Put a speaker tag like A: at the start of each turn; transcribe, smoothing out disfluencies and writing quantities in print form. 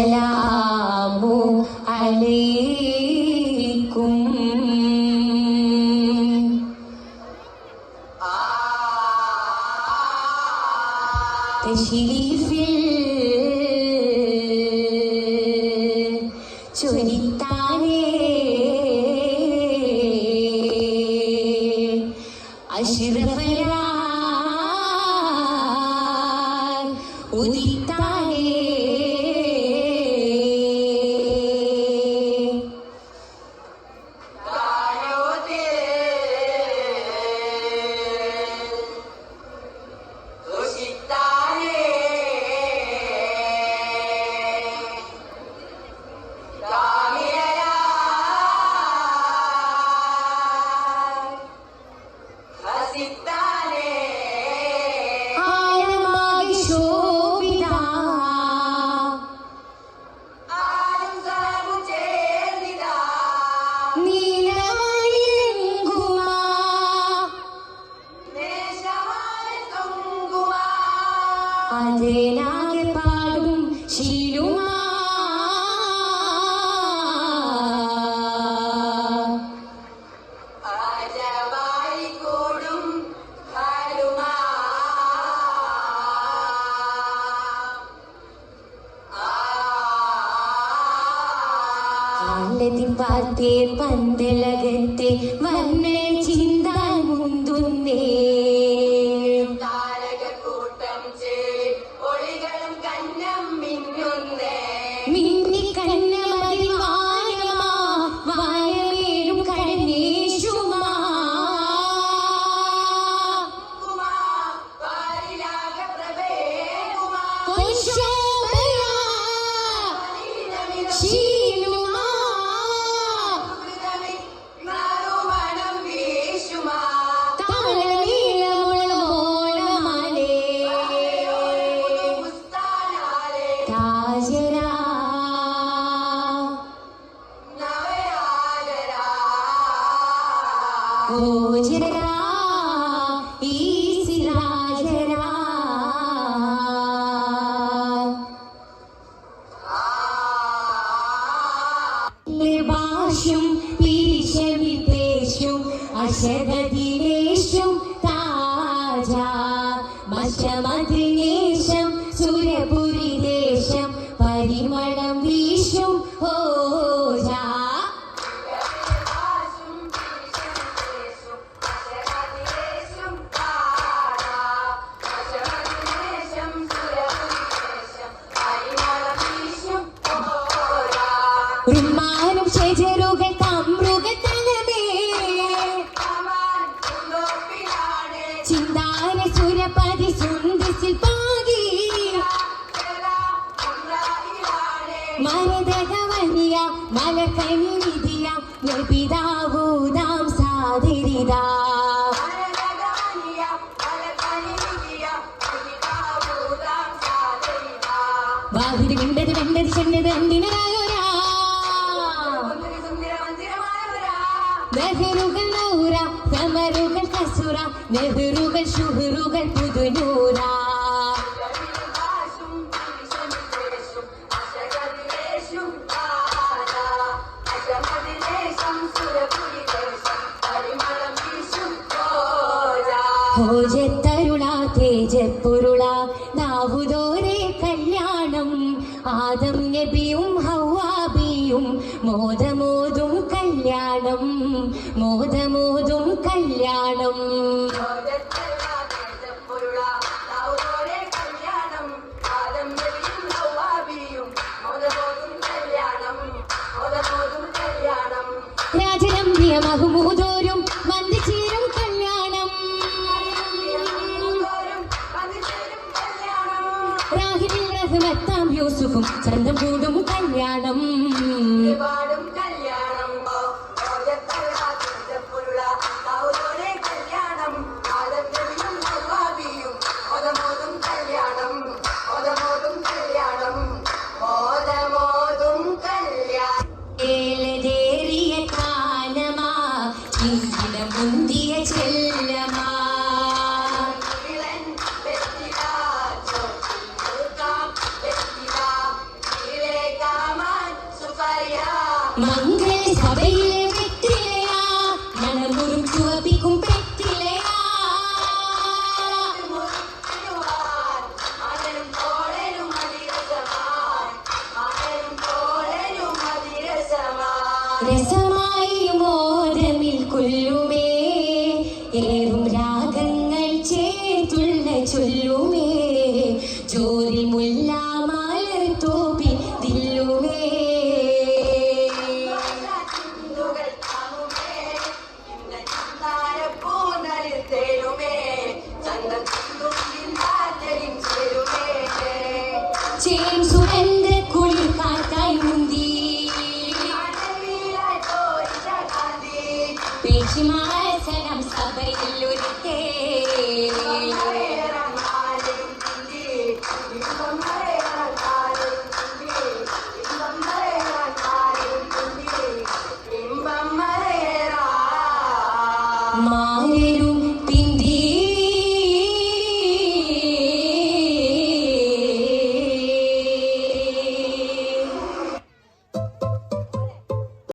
A: അസ്സലാമു അലൈക്കും. തശ്രീഫിൽ ചൊരിത്താനേ അഷ്റഫലാൽ ഉദിത്താനേ അതിനാകെ പാടും ശീലുമാ ആജവായി കൂടും ഹാലുമാ ആലതിൻ പാത്തേ പന്തലകത്തെ വന്നെ ചിന്താൻ മുന്തുന്നേ അശരദിലേശം താജ മശമദിലേശം സുരപുരിദേശം പരിമളം വീശും ഹോജ റുമാനും ഷജറുകൾ തമ്രുകത്തലമേ ചിന്താന സുരപതി സുന്ദസിൽ പാകി മരതകവനിയ മലക്കനി നിധിയ നബിദാവൂദാം സാദിരിദാ വാഹിരി വിണ്ടത് വെണ്ടത് ചെണ്ടത് എന്തിനായോരാ നെഹ്റുകൾ നൂറ സമറുകൾ കസുറ നെഹ്റുകൾ ഷുഹറുകൾ പുതുനൂറ ഹോജത്തരുള തേജപ്പുരുള നാവുതോരെ കല്യാണം ആദം നബിയും ഹവ്വാബിയും മോദമോതും കല്യാണം മോദമോതും കല്യാണം രാജരമ്യ മഹമൂദോരും വന്ദിച്ചേരും കല്യാണം റാഹിബിൽ റഹ്മത്താം യൂസുഫും ചന്തം കൂടും കല്യാണം ഏലതേറിയ കാലമാ മുന്തിയ ചെല്ലമാ മംഗള സഭയിലെ വെറ്റിലയാ മണമുറും ചുവപ്പിക്കും പെറ്റിലയാ രസ